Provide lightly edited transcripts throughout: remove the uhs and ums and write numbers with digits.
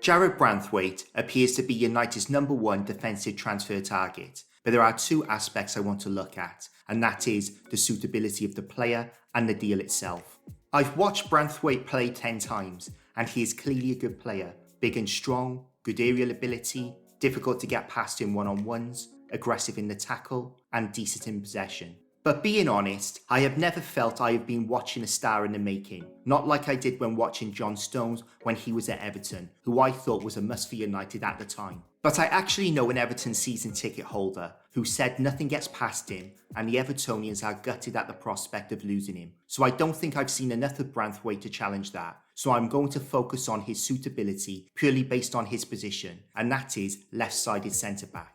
Jarrad Branthwaite appears to be United's #1 defensive transfer target, but there are two aspects I want to look at, and that is the suitability of the player and the deal itself. I've watched Branthwaite play 10 times, and he is clearly a good player, big and strong, good aerial ability, difficult to get past in one-on-ones, aggressive in the tackle, and decent in possession. But being honest, I have never felt I have been watching a star in the making, not like I did when watching John Stones when he was at Everton, who I thought was a must for United at the time. But I actually know an Everton season ticket holder who said nothing gets past him, and the Evertonians are gutted at the prospect of losing him. So I don't think I've seen enough of Branthwaite to challenge that, so I'm going to focus on his suitability purely based on his position, and that is left-sided centre-back.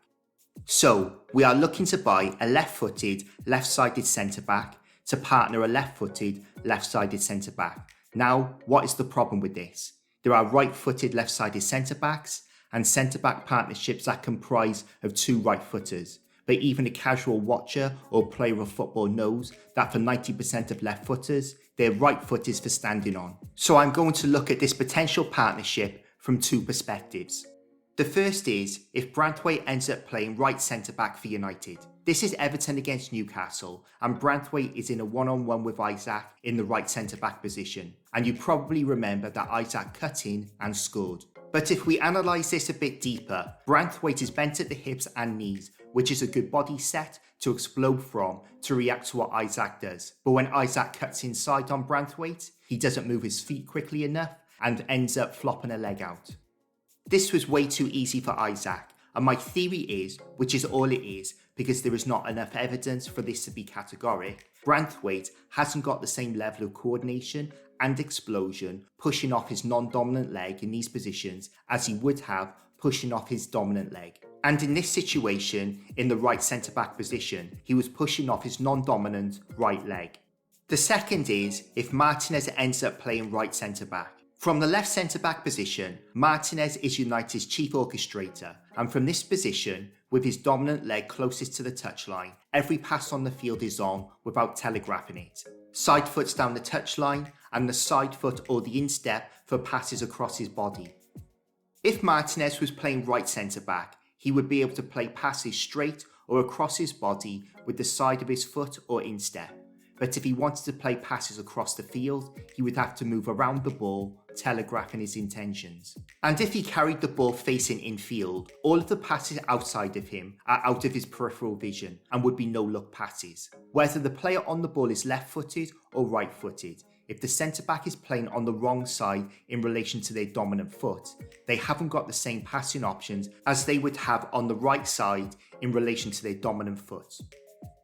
So, we are looking to buy a left-footed, left-sided centre-back to partner a left-footed, left-sided centre-back. Now, what is the problem with this? There are right-footed, left-sided centre-backs and centre-back partnerships that comprise of two right-footers. But even a casual watcher or player of football knows that for 90% of left-footers, their right foot is for standing on. So I'm going to look at this potential partnership from two perspectives. The first is if Branthwaite ends up playing right centre-back for United. This is Everton against Newcastle, and Branthwaite is in a one-on-one with Isaac in the right centre-back position. And you probably remember that Isaac cut in and scored. But if we analyse this a bit deeper, Branthwaite is bent at the hips and knees, which is a good body set to explode from to react to what Isaac does. But when Isaac cuts inside on Branthwaite, he doesn't move his feet quickly enough and ends up flopping a leg out. This was way too easy for Isaac, and my theory is, which is all it is, because there is not enough evidence for this to be categoric, Branthwaite hasn't got the same level of coordination and explosion pushing off his non-dominant leg in these positions as he would have pushing off his dominant leg. And in this situation, in the right centre-back position, he was pushing off his non-dominant right leg. The second is if Martinez ends up playing right centre-back. From the left centre-back position, Martinez is United's chief orchestrator, and from this position, with his dominant leg closest to the touchline, every pass on the field is on without telegraphing it. Side foot's down the touchline, and the side foot or the instep for passes across his body. If Martinez was playing right centre-back, he would be able to play passes straight or across his body with the side of his foot or instep. But if he wanted to play passes across the field, he would have to move around the ball, telegraphing his intentions. And if he carried the ball facing infield, all of the passes outside of him are out of his peripheral vision and would be no-look passes. Whether the player on the ball is left-footed or right-footed, if the centre-back is playing on the wrong side in relation to their dominant foot, they haven't got the same passing options as they would have on the right side in relation to their dominant foot.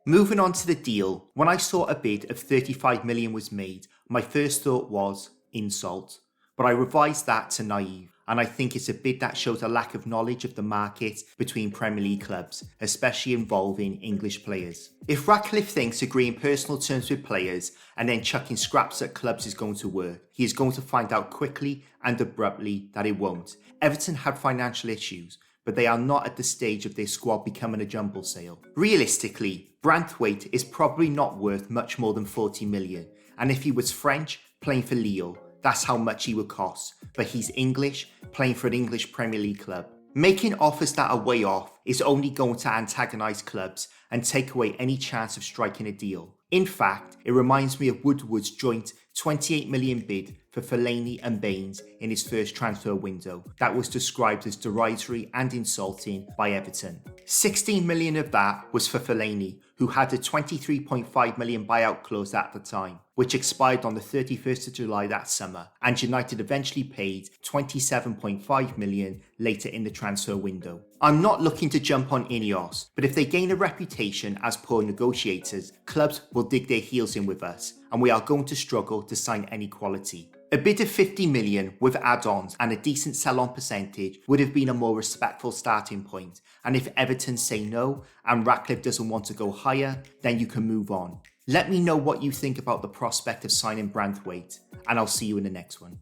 Moving on to the deal, when I saw a bid of 35 million was made, my first thought was insult. But I revised that to naive, and I think it's a bid that shows a lack of knowledge of the market between Premier League clubs, especially involving English players. If Ratcliffe thinks agreeing personal terms with players and then chucking scraps at clubs is going to work, he is going to find out quickly and abruptly that it won't. Everton had financial issues, but they are not at the stage of their squad becoming a jumble sale. Realistically, Branthwaite is probably not worth much more than 40 million, and if he was French, playing for Lille, that's how much he would cost, but he's English, playing for an English Premier League club. Making offers that are way off is only going to antagonise clubs and take away any chance of striking a deal. In fact, it reminds me of Woodward's joint 28 million bid for Fellaini and Baines in his first transfer window that was described as derisory and insulting by Everton. 16 million of that was for Fellaini, who had a 23.5 million buyout clause at the time, which expired on the 31st of July that summer, and United eventually paid 27.5 million later in the transfer window. I'm not looking to jump on Ineos, but if they gain a reputation as poor negotiators, clubs will dig their heels in with us, and we are going to struggle to sign any quality. A bid of 50 million with add-ons and a decent sell-on percentage would have been a more respectful starting point, and if Everton say no and Ratcliffe doesn't want to go higher, then you can move on. Let me know what you think about the prospect of signing Branthwaite, and I'll see you in the next one.